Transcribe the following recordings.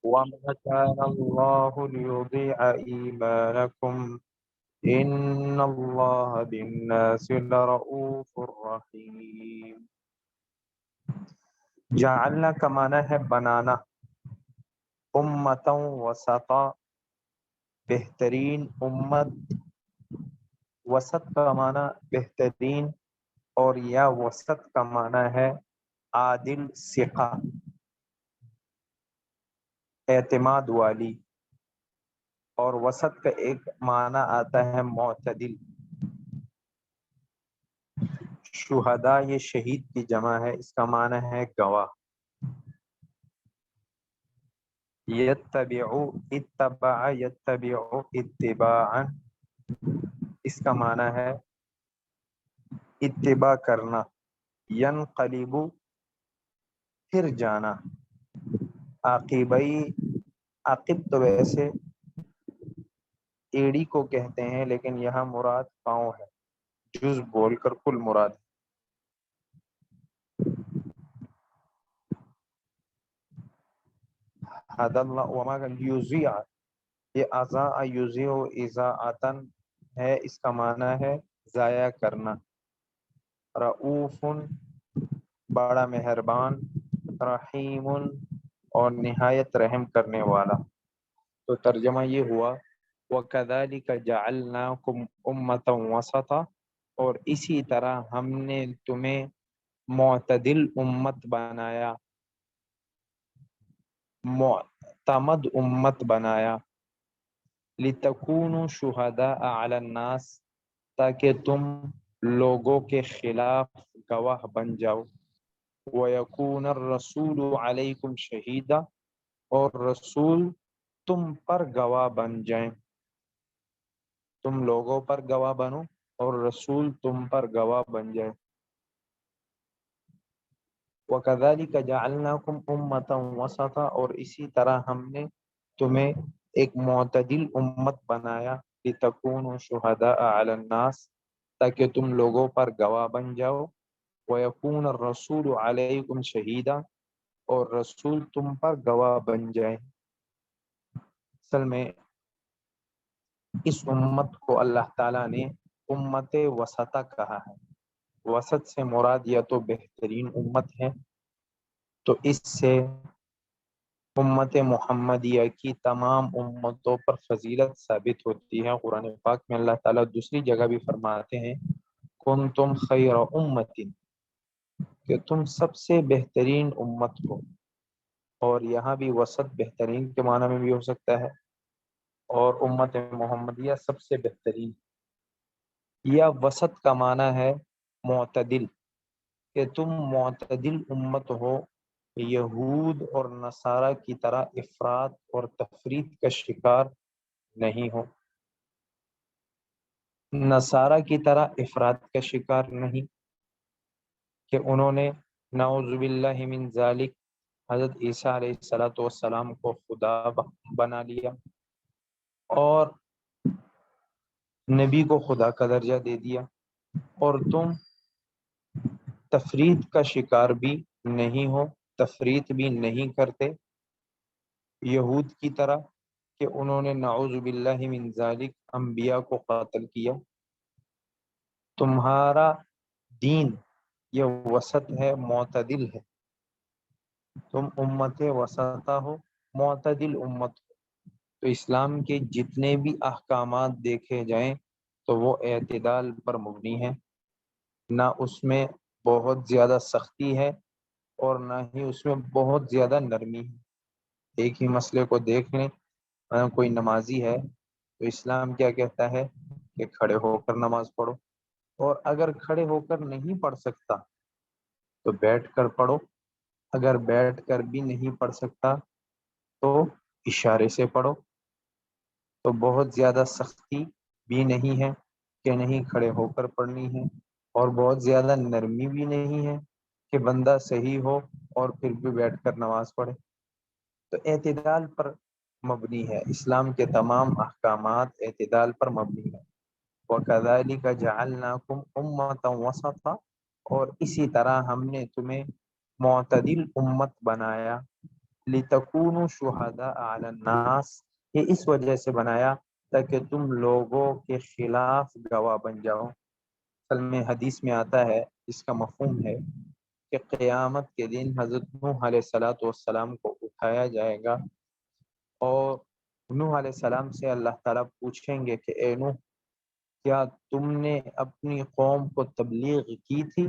وما كان الله ليضيع إيمانكم إن الله بالناس لرؤوف رحيم. جعلنا کا معنی ہے بنانا، امتوں وسطا بہترین امت، وسط کا معنی بہترین، اور یا وسط کا معنی ہے عادل، ثقہ، اعتماد والی، اور وسط کا ایک معنی آتا ہے معتدل۔ شہداء یہ شہید کی جمع ہے، اس کا معنی ہے گواہ۔ یتبعو، اتبع یتبعو اتباعا، اس کا معنی ہے اتباع کرنا۔ ینقلب، پھر جانا۔ عاقبی، عاقب تو ویسے ایڑی کو کہتے ہیں، لیکن یہاں مراد پاؤں ہے، جز بول کر کل مراد ہے۔ حد اللہ وما یضیع، یہ اضاء یضیع اضاعتن ہے، اس کا معنی ہے ضائع کرنا۔ رؤوف، بڑا مہربان، رحیم، اور نہایت رحم کرنے والا۔ تو ترجمہ یہ ہوا وَكَذَلِكَ جَعَلْنَاكُمْ أُمَّةً وَسَطًا، اور اسی طرح ہم نے تمہیں معتدل امت بنایا، معتمد امت بنایا۔ لِتَكُونُوا شُهَدَاءَ عَلَى النَّاسِ، تاکہ تم لوگوں کے خلاف گواہ بن جاؤ۔ وَيَكُونَ الرَّسُولُ عَلَيْكُمْ شَهِيدًا، اور رسول تم پر گواہ بن جائیں۔ تم لوگوں پر گواہ بنو اور رسول تم پر گواہ بن جائے۔ وَكَذَلِكَ جَعَلْنَاكُمْ أُمَّةً وَسَطًا، اور اسی طرح ہم نے تمہیں ایک معتدل امت بنایا۔ لِتَكُونُوا شُهَدَاءَ عَلَى النَّاسِ، تاکہ تم لوگوں پر گواہ بن جاؤ۔ وَيَكُونَ الرَّسُولُ عَلَيْكُمْ شَهِيدًا، اور رسول تم پر گواہ بن جائے۔ اصل میں اس امت کو اللہ تعالیٰ نے امت وسطہ کہا ہے۔ وسط سے مراد یا تو بہترین امت ہے، تو اس سے امت محمدیہ کی تمام امتوں پر فضیلت ثابت ہوتی ہے۔ قرآن پاک میں اللہ تعالیٰ دوسری جگہ بھی فرماتے ہیں کنتم خیر امت، کہ تم سب سے بہترین امت ہو۔ اور یہاں بھی وسط بہترین کے معنی میں بھی ہو سکتا ہے، اور امت محمدیہ سب سے بہترین، یا وسط کا معنی ہے معتدل، کہ تم معتدل امت ہو، یہود اور نصارہ کی طرح افراط اور تفریط کا شکار نہیں ہو۔ نصارہ کی طرح افراط کا شکار نہیں کہ انہوں نے نعوذ باللہ من ذالک حضرت عیسیٰ علیہ السلام کو خدا بنا لیا اور نبی کو خدا کا درجہ دے دیا۔ اور تم تفریط کا شکار بھی نہیں ہو، تفریط بھی نہیں کرتے یہود کی طرح کہ انہوں نے نعوذ باللہ من ذالک انبیاء کو قتل کیا۔ تمہارا دین یہ وسط ہے، معتدل ہے، تم امت وسطہ ہو، معتدل امت ہو۔ تو اسلام کے جتنے بھی احکامات دیکھے جائیں تو وہ اعتدال پر مبنی ہیں، نہ اس میں بہت زیادہ سختی ہے اور نہ ہی اس میں بہت زیادہ نرمی ہے۔ ایک ہی مسئلے کو دیکھ لیں، اگر کوئی نمازی ہے تو اسلام کیا کہتا ہے کہ کھڑے ہو کر نماز پڑھو، اور اگر کھڑے ہو کر نہیں پڑھ سکتا تو بیٹھ کر پڑھو، اگر بیٹھ کر بھی نہیں پڑھ سکتا تو اشارے سے پڑھو۔ تو بہت زیادہ سختی بھی نہیں ہے کہ نہیں کھڑے ہو کر پڑھنی ہے، اور بہت زیادہ نرمی بھی نہیں ہے کہ بندہ صحیح ہو اور پھر بھی بیٹھ کر نماز پڑھے۔ تو اعتدال پر مبنی ہے، اسلام کے تمام احکامات اعتدال پر مبنی ہے۔ وَكَذَلِكَ جَعَلْنَاكُمْ أُمَّةً وَسَطًا، اور اسی طرح ہم نے تمہیں معتدل امت بنایا۔ لِتَكُونُوا شُهَدَاءَ عَلَى النَّاسِ، یہ اس وجہ سے بنایا تاکہ تم لوگوں کے خلاف گواہ بن جاؤ۔ اصل میں حدیث میں آتا ہے، اس کا مفہوم ہے کہ قیامت کے دن حضرت نوح علیہ السلام کو اٹھایا جائے گا، اور نوح علیہ السلام سے اللہ تعالیٰ پوچھیں گے کہ اے نوح، کیا تم نے اپنی قوم کو تبلیغ کی تھی؟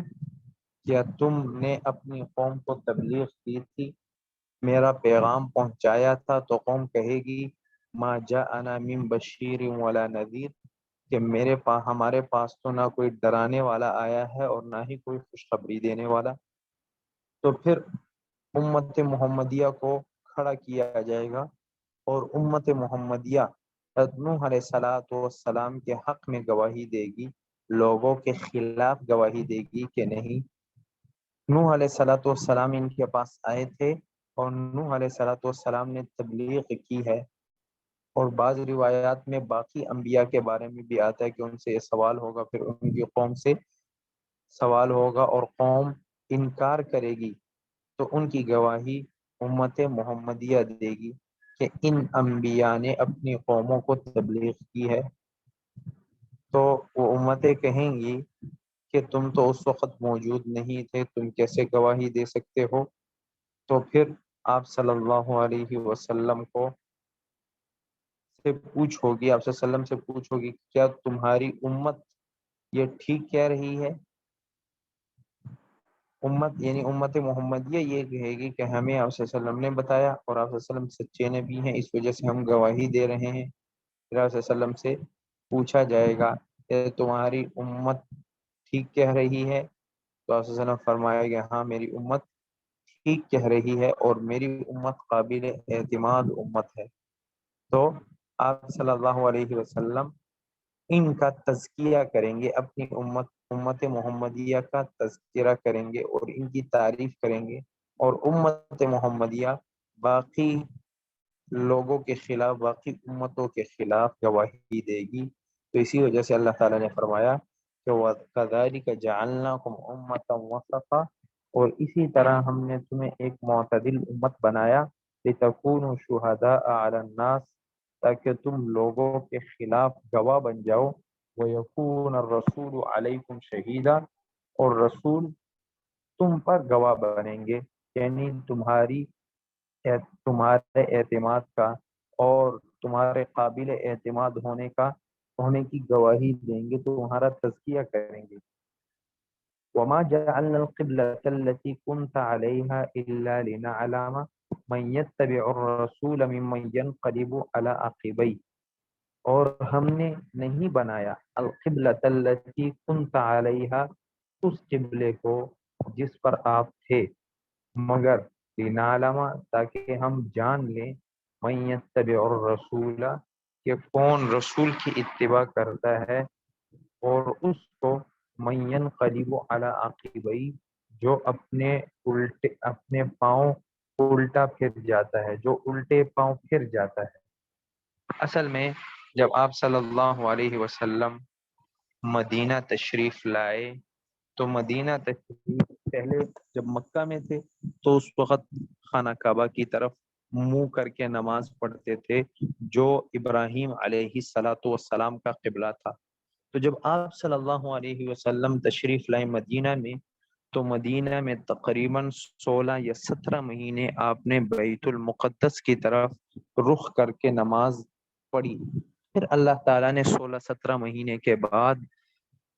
کیا تم نے اپنی قوم کو تبلیغ کی تھی، میرا پیغام پہنچایا تھا؟ تو قوم کہے گی ما جاءنا من بشیر ولا نذیر، کہ ہمارے پاس تو نہ کوئی ڈرانے والا آیا ہے اور نہ ہی کوئی خوشخبری دینے والا۔ تو پھر امت محمدیہ کو کھڑا کیا جائے گا، اور امت محمدیہ حضرت نوح علیہ السلام کے حق میں گواہی دے گی، لوگوں کے خلاف گواہی دے گی کہ نہیں، نوح علیہ السلام ان کے پاس آئے تھے اور نوح علیہ السلام نے تبلیغ کی ہے۔ اور بعض روایات میں باقی انبیاء کے بارے میں بھی آتا ہے کہ ان سے یہ سوال ہوگا، پھر ان کی قوم سے سوال ہوگا اور قوم انکار کرے گی، تو ان کی گواہی امت محمدیہ دے گی کہ ان انبیاء نے اپنی قوموں کو تبلیغ کی ہے۔ تو وہ امتیں کہیں گی کہ تم تو اس وقت موجود نہیں تھے، تم کیسے گواہی دے سکتے ہو؟ تو پھر آپ صلی اللہ علیہ وسلم کو سے پوچھ ہوگی، آپ صلی اللہ علیہ وسلم سے پوچھ ہوگی، کیا تمہاری امت یہ ٹھیک کہہ رہی ہے؟ امت یعنی امت محمدیہ یہ کہے گی کہ ہمیں آپ صلی اللہ علیہ وسلم نے بتایا، اور آپ صلی اللہ علیہ وسلم سچے نبی ہیں، اس وجہ سے ہم گواہی دے رہے ہیں۔ پھر آپ صلی اللہ علیہ وسلم سے پوچھا جائے گا کہ تمہاری امت ٹھیک کہہ رہی ہے؟ تو آپ صلی اللہ علیہ وسلم فرمائے گا ہاں میری امت ٹھیک کہہ رہی ہے، اور میری امت قابل اعتماد امت ہے۔ تو آپ صلی اللہ علیہ وسلم ان کا تزکیہ کریں گے، اپنی امت محمدیہ کا تذکرہ کریں گے اور ان کی تعریف کریں گے، اور امت محمدیہ باقی لوگوں کے خلاف، باقی امتوں کے خلاف گواہی دے گی۔ تو اسی وجہ سے اللہ تعالیٰ نے فرمایا کہ وَكَذَلِكَ جَعَلْنَاكُمْ أُمَّةً وَسَطًا، اور اسی طرح ہم نے تمہیں ایک معتدل امت بنایا، لِتَكُونُوا شُهَدَاءَ عَلَى النَّاسِ، تاکہ تم لوگوں کے خلاف گواہ بن جاؤ، وَيَكُونَ الرَّسُولُ عَلَيْكُمْ شَهِيدًا، اور رسول تم پر گواہ بنیں گے، یعنی تمہارے اعتماد کا اور تمہارے قابل اعتماد ہونے کی گواہی دیں گے، تو تمہارا تزکیہ کریں گے۔ وَمَا جَعَلْنَا الْقِبْلَةَ الَّتِي كُنْتَ عَلَيْهَا إِلَّا لِنَعْلَمَ مَن يَتَّبِعُ الرَّسُولَ مِمَّن يَنقَلِبُ عَلَىٰ عَقِبَيْهِ، اور ہم نے نہیں بنایا القبلۃ التی کنت علیہا، اس قبلے کو جس پر آپ تھے، مگر لنعلم، تاکہ ہم جان لیں، من یتبع الرسول، کہ کون رسول کی اتباع کرتا ہے، اور اس کو من ینقلب علی عقبیہ، جو اپنے پاؤں الٹا پھر جاتا ہے، جو الٹے پاؤں پھر جاتا ہے۔ اصل میں جب آپ صلی اللہ علیہ وسلم مدینہ تشریف لائے، تو مدینہ تشریف پہلے جب مکہ میں تھے تو اس وقت خانہ کعبہ کی طرف منہ کر کے نماز پڑھتے تھے، جو ابراہیم علیہ السلام کا قبلہ تھا۔ تو جب آپ صلی اللہ علیہ وسلم تشریف لائے مدینہ میں، تو مدینہ میں تقریباً 16 یا 17 مہینے آپ نے بیت المقدس کی طرف رخ کر کے نماز پڑھی۔ پھر اللہ تعالیٰ نے 16-17 مہینے کے بعد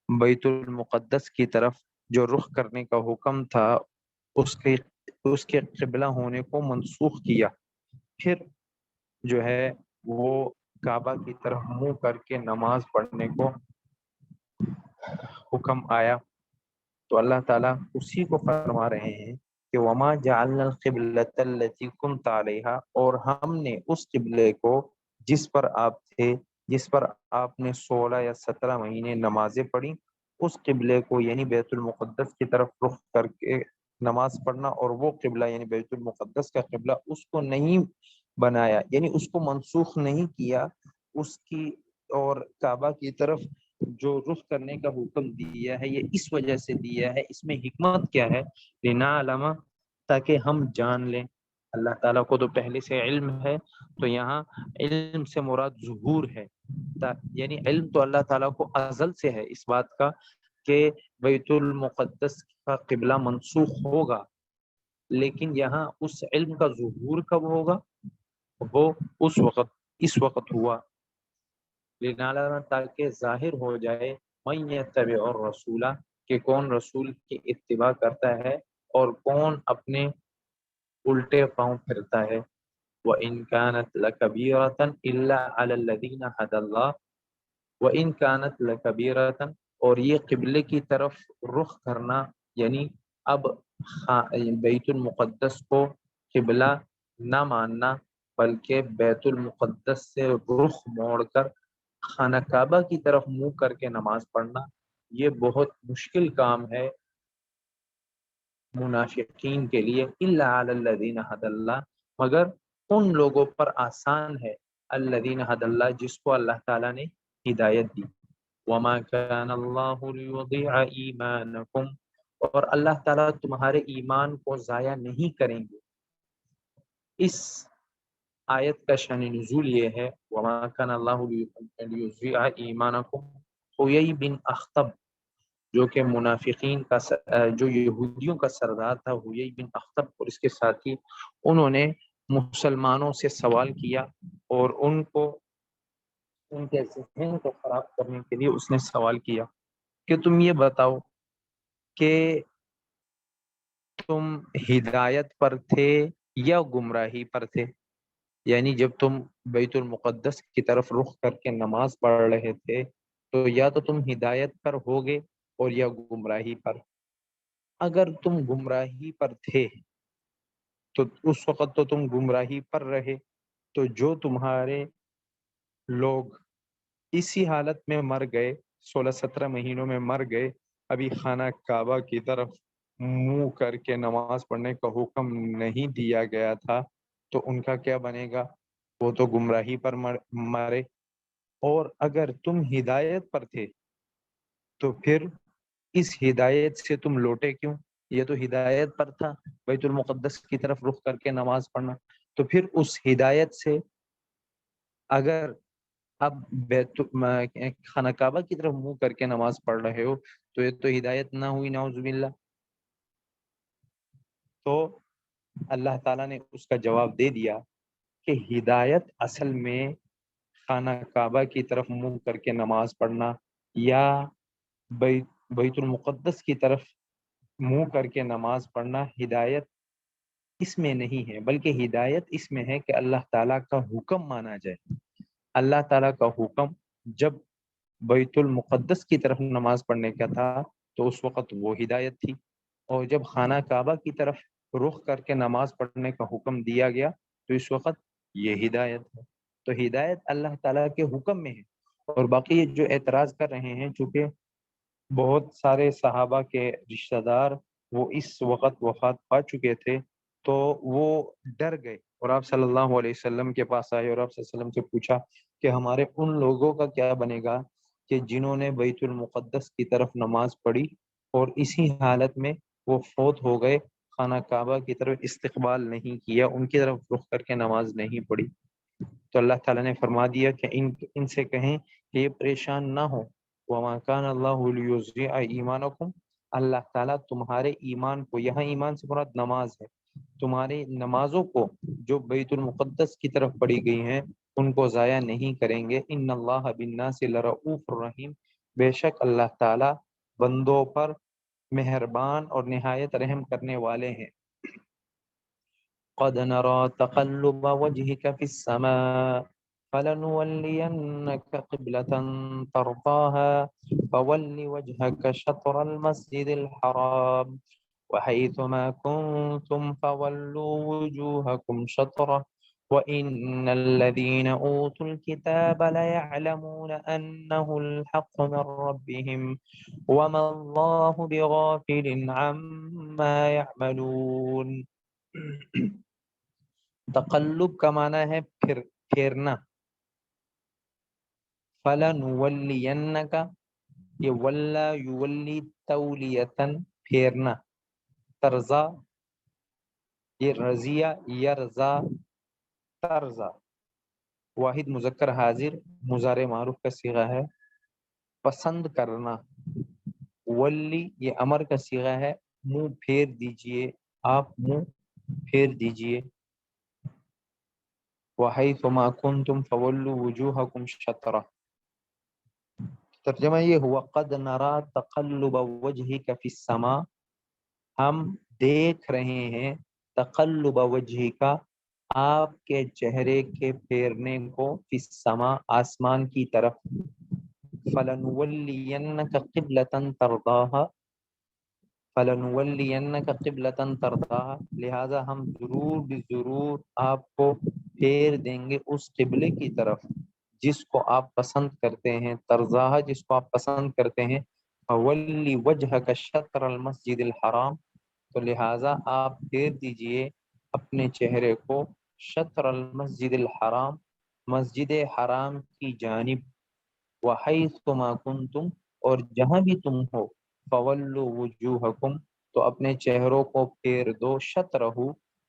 بیت المقدس کی طرف جو رخ کرنے کا حکم تھا، اس کے قبلہ ہونے کو منسوخ کیا۔ پھر جو ہے وہ کعبہ کی طرف منہ کر کے نماز پڑھنے کو حکم آیا۔ تو اللہ تعالیٰ اسی کو فرما رہے ہیں کہ وما جعلنا القبلۃ التی کنت علیہا، اور ہم نے اس قبلے کو جس پر آپ تھے، جس پر آپ نے 16 یا 17 مہینے نمازیں پڑھی، اس قبلے کو یعنی بیت المقدس کی طرف رخ کر کے نماز پڑھنا، اور وہ قبلہ یعنی بیت المقدس کا قبلہ اس کو نہیں بنایا، یعنی اس کو منسوخ نہیں کیا، اس کی اور کعبہ کی طرف جو رخ کرنے کا حکم دیا ہے یہ اس وجہ سے دیا ہے، اس میں حکمت کیا ہے، لنعلم، تاکہ ہم جان لیں اللہ تعالیٰ کو تو پہلے سے علم ہے، تو یہاں علم سے مراد ظہور ہے، یعنی علم تو اللہ تعالیٰ کو ازل سے ہے اس بات کا کہ بیت المقدس کا قبلہ منسوخ ہوگا، لیکن یہاں اس علم کا ظہور کب ہوگا؟ وہ اس وقت ہوا، لنعلم تاکہ ظاہر ہو جائے من یتبع الرسول کہ کون رسول کی اتباع کرتا ہے اور کون اپنے الٹے پاؤں پھرتا ہے۔ وَإِن كَانَتْ لَكَبِيرَةً إِلَّا عَلَى الَّذِينَ هَدَى اللَّهُ وَإِن كَانَتْ لَكَبِيرَةً، اور یہ قبلے کی طرف رخ کرنا، یعنی اب بیت المقدس کو قبلہ نہ ماننا بلکہ بیت المقدس سے رخ موڑ کر خانہ کعبہ کی طرف منہ کر کے نماز پڑھنا، یہ بہت مشکل کام ہے منافقین کے لیے۔ الا علی الذین ھدی اللہ، مگر ان لوگوں پر آسان ہے، الذین ھدی اللہ جس کو اللہ تعالیٰ نے ہدایت دی۔ وما کان اللہ لیضیع ایمانکم، اور اللہ تعالیٰ تمہارے ایمان کو ضائع نہیں کریں گے۔ اس آیت کا شان نزول یہ ہے، وما کان اللہ لیضیع ایمانکم، حیی بن اخطب جو کہ منافقین کا جو یہودیوں کا سردار تھا، حیی بن اخطب، اور اس کے ساتھی، انہوں نے مسلمانوں سے سوال کیا اور ان کے ذہن کو خراب کرنے کے لیے اس نے سوال کیا کہ تم یہ بتاؤ کہ تم ہدایت پر تھے یا گمراہی پر تھے، یعنی جب تم بیت المقدس کی طرف رخ کر کے نماز پڑھ رہے تھے تو یا تو تم ہدایت پر ہوگے اور یا گمراہی پر۔ اگر تم گمراہی پر تھے تو اس وقت تو تم گمراہی پر رہے، تو جو تمہارے لوگ اسی حالت میں مر گئے، 16-17 مہینوں میں مر گئے، ابھی خانہ کعبہ کی طرف منہ کر کے نماز پڑھنے کا حکم نہیں دیا گیا تھا، تو ان کا کیا بنے گا؟ وہ تو گمراہی پر مرے۔ اور اگر تم ہدایت پر تھے تو پھر اس ہدایت سے تم لوٹے کیوں؟ یہ تو ہدایت پر تھا بیت المقدس کی طرف رخ کر کے نماز پڑھنا، تو پھر اس ہدایت سے اگر اب خانہ کعبہ کی طرف منہ کر کے نماز پڑھ رہے ہو تو یہ تو ہدایت نہ ہوئی، نعوذ باللہ۔ تو اللہ تعالیٰ نے اس کا جواب دے دیا کہ ہدایت اصل میں خانہ کعبہ کی طرف منہ کر کے نماز پڑھنا یا بیت المقدس کی طرف منہ کر کے نماز پڑھنا، ہدایت اس میں نہیں ہے، بلکہ ہدایت اس میں ہے کہ اللہ تعالیٰ کا حکم مانا جائے۔ اللہ تعالیٰ کا حکم جب بیت المقدس کی طرف نماز پڑھنے کا تھا تو اس وقت وہ ہدایت تھی، اور جب خانہ کعبہ کی طرف رخ کر کے نماز پڑھنے کا حکم دیا گیا تو اس وقت یہ ہدایت ہے۔ تو ہدایت اللہ تعالیٰ کے حکم میں ہے۔ اور باقی جو اعتراض کر رہے ہیں، چونکہ بہت سارے صحابہ کے رشتہ دار وہ اس وقت وفات پا چکے تھے، تو وہ ڈر گئے اور آپ صلی اللہ علیہ وسلم کے پاس آئے اور آپ صلی اللہ علیہ وسلم سے پوچھا کہ ہمارے ان لوگوں کا کیا بنے گا کہ جنہوں نے بیت المقدس کی طرف نماز پڑھی اور اسی حالت میں وہ فوت ہو گئے، خانہ کعبہ کی طرف استقبال نہیں کیا، ان کی طرف رخ کر کے نماز نہیں پڑھی۔ تو اللہ تعالیٰ نے فرما دیا کہ ان سے کہیں کہ یہ پریشان نہ ہو، وَمَا كَانَ اللَّهُ لِيُضِيعَ إِيمَانَكُمْ، اللہ تعالیٰ تمہارے ایمان کو، یہاں ایمان سے مراد نماز ہے، تمہاری نمازوں کو جو بیت المقدس کی طرف پڑھی گئی ہیں ان کو ضائع نہیں کریں گے۔ ان اللہ بالناس لرؤوف الرحیم، بے شک اللہ تعالیٰ بندوں پر مہربان اور نہایت رحم کرنے والے ہیں۔ قد نرى تقلب وجهك في السماء فلنولينك قبلة ترضاها فول وجهك شطر المسجد الحرام وحيث ما كنتم فولوا وجوهكم شطرة وإن الذين أوتوا الكتاب ليعلمون أنه الحق من ربهم وما الله بغافل عما يعملون۔ تقلب کا معنی ہے پھیرنا۔ فَلَنُوَلِّيَنَّكَ، یہ ولا یولی تولیتن، پھیرنا، ترضا یہ رضیہ یرزا ترزا واحد مذکر حاضر مضارع معروف کا صیغہ ہے. پسند کرنا. ولی یہ امر کا صیغہ ہے منہ پھیر دیجئے آپ منہ پھیر دیجئے. وحیث ما کنتم فولوا وجوہکم شطرہ. ترجمہ یہ ہوا قد نرا تقلب وجہک فی السماء. ہم دیکھ رہے ہیں تقلب وجہک آپ کے چہرے کے پھیرنے کو فی السماء آسمان کی طرف. فلنولینک قبلۃ ترضاها فلنولینک قبلۃ ترضاها لہذا ہم ضرور بضرور آپ کو پھیر دیں گے اس قبلے کی طرف جس کو آپ پسند کرتے ہیں. ترضاها جس کو آپ پسند کرتے ہیں. فولی وجہک شطر المسجد الحرام تو لہذا آپ پھیر دیجئے اپنے چہرے کو شطر المسجد الحرام مسجد حرام کی جانب. وحیث ما کنتم اور جہاں بھی تم ہو. فولوا وجوہکم تو اپنے چہروں کو پھیر دو شطرہ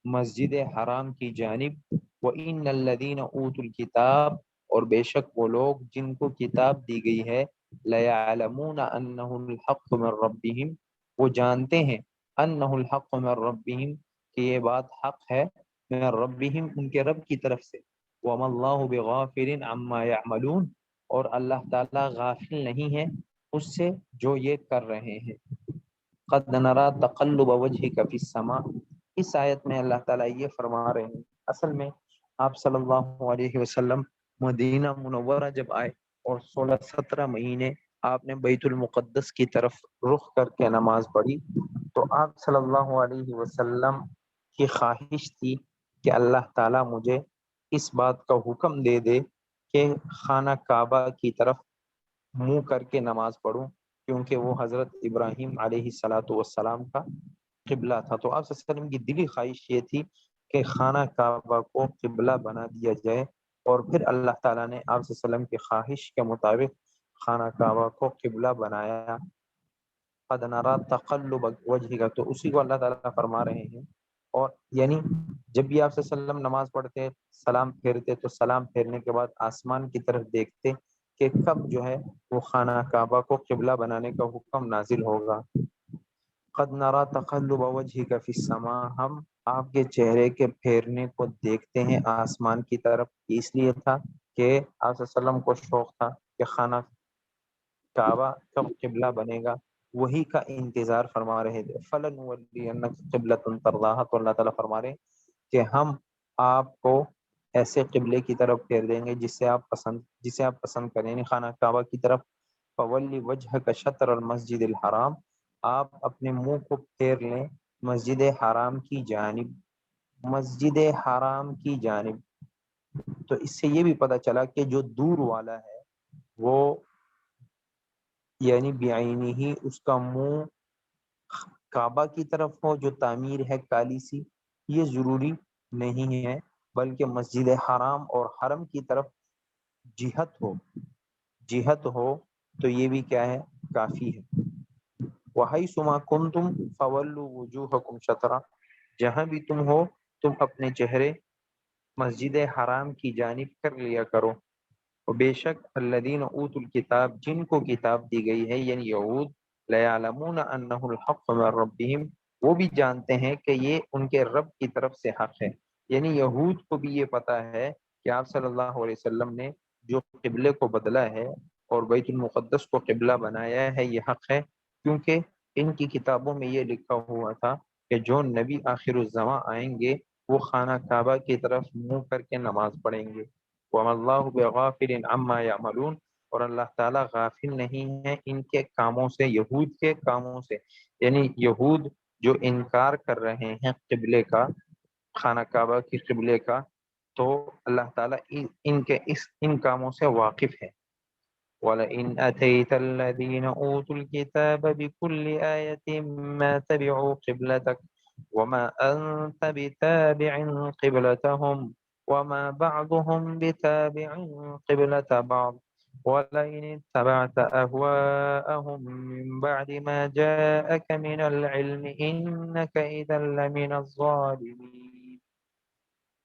مسجد حرام کی جانب. وَإِنَّ الَّذِينَ أُوتُوا الْكِتَابَ اور بے شک وہ لوگ جن کو کتاب دی گئی ہے. لَيَعْلَمُونَ أَنَّهُ الْحَقُّ مِنْ رَبِّهِمْ وہ جانتے ہیں أَنَّهُ الْحَقُّ مِنْ رَبِّهِمْ کہ یہ بات حق ہے من ربهم ان کے رب کی طرف سے. وَمَا اللَّهُ بِغَافِلٍ عَمَّا يَعْمَلُونَ اور اللہ تعالیٰ غافل نہیں ہے اس سے جو یہ کر رہے ہیں. قد نرا تقلب وجهك في السماء اس آیت میں اللہ تعالیٰ یہ فرما رہے ہیں. اصل میں آپ صلی اللہ علیہ وسلم مدینہ منورہ جب آئے اور 16-17 مہینے آپ نے بیت المقدس کی طرف رخ کر کے نماز پڑھی تو آپ صلی اللہ علیہ وسلم کی خواہش تھی کہ اللہ تعالیٰ مجھے اس بات کا حکم دے دے کہ خانہ کعبہ کی طرف منہ کر کے نماز پڑھوں کیونکہ وہ حضرت ابراہیم علیہ الصلاۃ والسلام کا قبلہ تھا. تو آپ صلی اللہ علیہ وسلم کی دلی خواہش یہ تھی کہ خانہ کعبہ کو قبلہ بنا دیا جائے اور پھر اللہ تعالیٰ نے آپ صلی اللہ علیہ وسلم کی خواہش کے مطابق خانہ کعبہ کو قبلہ بنایا. قد نرا تقلب وجهک تو اسی کو اللہ تعالیٰ فرما رہے ہیں. اور یعنی جب بھی آپ صلی اللہ علیہ وسلم نماز پڑھتے سلام پھیرتے تو سلام پھیرنے کے بعد آسمان کی طرف دیکھتے کہ کب جو ہے وہ خانہ کعبہ کو قبلہ بنانے کا حکم نازل ہوگا. قد نرا تقلب وجهک فی السماء ہم آپ کے چہرے کے پھیرنے کو دیکھتے ہیں آسمان کی طرف. اس لیے تھا کہ آپ صلی اللہ علیہ وسلم کو شوق تھا کہ خانہ کعبہ کب قبلہ بنے گا وہی کا انتظار فرما رہے تھے. فلنولینک قبلۃ ترضاها تو اللہ تعالیٰ فرما رہے کہ ہم آپ کو ایسے قبلے کی طرف پھیر دیں گے جسے آپ پسند کریں یعنی خانہ کعبہ کی طرف. فولی وجہک شطر المسجد الحرام آپ اپنے منہ کو پھیر لیں مسجد حرام کی جانب. مسجد حرام کی جانب تو اس سے یہ بھی پتہ چلا کہ جو دور والا ہے وہ یعنی بعینی ہی اس کا منہ کعبہ کی طرف ہو جو تعمیر ہے کالی سی یہ ضروری نہیں ہے بلکہ مسجد حرام اور حرم کی طرف جہت ہو تو یہ بھی کیا ہے کافی ہے. وحیث ما کنتم فولوا وجوہکم شطرہ جہاں بھی تم ہو تم اپنے چہرے مسجد حرام کی جانب کر لیا کرو. اور بے شک الذین اوتوا الکتاب جن کو کتاب دی گئی ہے یعنی یہود لیعلمون انہ الحق من ربہم وہ بھی جانتے ہیں کہ یہ ان کے رب کی طرف سے حق ہے. یعنی یہود کو بھی یہ پتا ہے کہ آپ صلی اللہ علیہ وسلم نے جو قبلے کو بدلا ہے اور بیت المقدس کو قبلہ بنایا ہے یہ حق ہے کیونکہ ان کی کتابوں میں یہ لکھا ہوا تھا کہ جو نبی آخر الزماں آئیں گے وہ خانہ کعبہ کی طرف منہ کر کے نماز پڑھیں گے. وَمَا اللَّهُ بِغَافِلٍ عَمَّا يَعْمَلُونَ اور اللہ تعالیٰ غافل نہیں ہے ان کے کاموں سے یہود کے کاموں سے. یعنی یہود جو انکار کر رہے ہیں قبلے کا خانہ کعبہ کی قبلے کا تو اللہ تعالیٰ ان کاموں سے واقف ہے. وَلَئِنْ أَتَيْتَ الَّذِينَ أُوتُوا الْكِتَابَ بِكُلِّ آيَةٍ مَا تَبِعُوا قِبْلَتَكَ وَمَا أَنْتَ بِتَابِعٍ قِبْلَتَهُمْ وَمَا بَعْضُهُمْ بِتَابِعٍ قِبْلَةَ بَعْضٍ وَلَئِنِ اتَّبَعْتَ أَهْوَاءَهُمْ مِنْ بَعْدِ مَا جَاءَكَ مِنَ الْعِلْمِ إِنَّكَ إِذًا لَمِنَ الظَّالِمِينَ.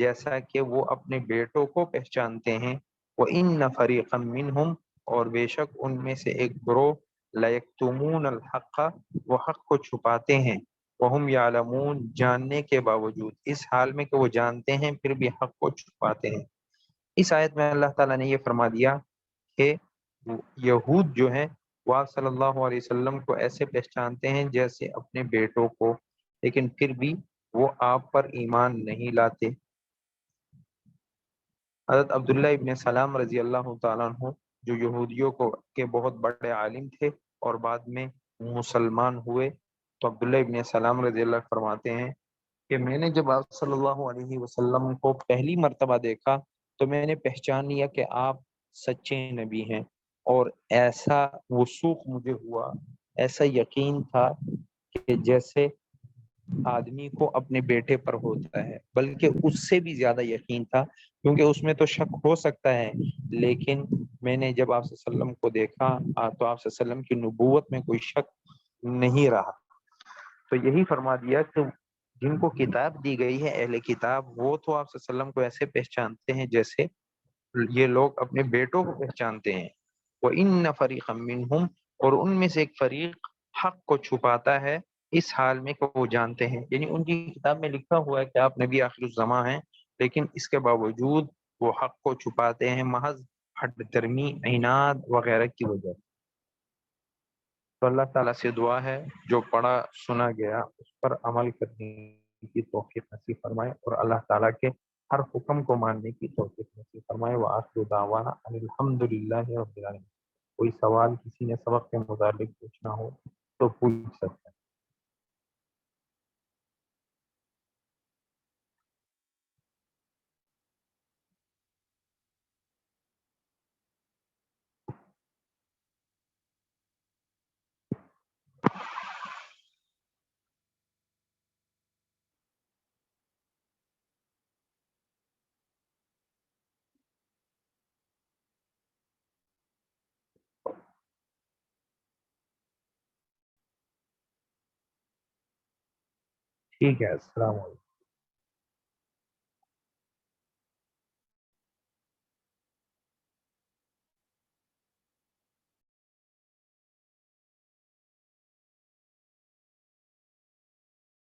جیسا کہ وہ اپنے بیٹوں کو پہچانتے ہیں۔ وَإِنَّ فَرِيقًا مِّنْهُمْ، اور بے شک ان میں سے ایک گروہ، لَيَكْتُمُونَ الْحَقَّ، وہ حق کو چھپاتے ہیں، وَهُمْ يَعْلَمُونَ، جاننے کے باوجود، اس حال میں کہ وہ جانتے ہیں پھر بھی حق کو چھپاتے ہیں۔ اس آیت میں اللہ تعالیٰ نے یہ فرما دیا کہ یہود جو ہیں وہ آپ صلی اللہ علیہ وسلم کو ایسے پہچانتے ہیں جیسے اپنے بیٹوں کو، لیکن پھر بھی وہ آپ پر ایمان نہیں لاتے۔ حضرت عبداللہ ابن سلام رضی اللہ تعالیٰ عنہ، جو یہودیوں کے بہت بڑے عالم تھے اور بعد میں مسلمان ہوئے، تو عبداللہ ابن سلام رضی اللہ فرماتے ہیں کہ میں نے جب آپ صلی اللہ علیہ وسلم کو پہلی مرتبہ دیکھا تو میں نے پہچان لیا کہ آپ سچے نبی ہیں، اور ایسا وثوق مجھے ہوا، ایسا یقین تھا کہ جیسے آدمی کو اپنے بیٹے پر ہوتا ہے، بلکہ اس سے بھی زیادہ یقین تھا، کیونکہ اس میں تو شک ہو سکتا ہے، لیکن میں نے جب آپ صلی اللہ علیہ وسلم کو دیکھا تو آپ صلی اللہ علیہ وسلم کی نبوت میں کوئی شک نہیں رہا۔ تو یہی فرما دیا کہ جن کو کتاب دی گئی ہے، اہل کتاب، وہ تو آپ صلی اللہ علیہ وسلم کو ایسے پہچانتے ہیں جیسے یہ لوگ اپنے بیٹوں کو پہچانتے ہیں۔ وَإِنَّ فَرِيقًا مِّنْهُمْ، اور ان میں سے ایک فریق حق کو چھپاتا ہے اس حال میں کہ وہ جانتے ہیں، یعنی ان کی کتاب میں لکھا ہوا ہے کہ آپ نبی آخر الزماں ہیں، لیکن اس کے باوجود وہ حق کو چھپاتے ہیں محض ہٹ درمی، عناد وغیرہ کی وجہ سے۔ تو اللہ تعالیٰ سے دعا ہے جو پڑھا سنا گیا اس پر عمل کرنے کی توفیق نصیب فرمائے، اور اللہ تعالیٰ کے ہر حکم کو ماننے کی توفیق نصیب فرمائے۔ وآخر دعوانا ان الحمد للہ رب العالمین۔ کوئی سوال کسی نے سبق کے متعلق پوچھنا ہو تو پوچھ سکتے ہیں۔ ٹھیک ہے، السلام علیکم۔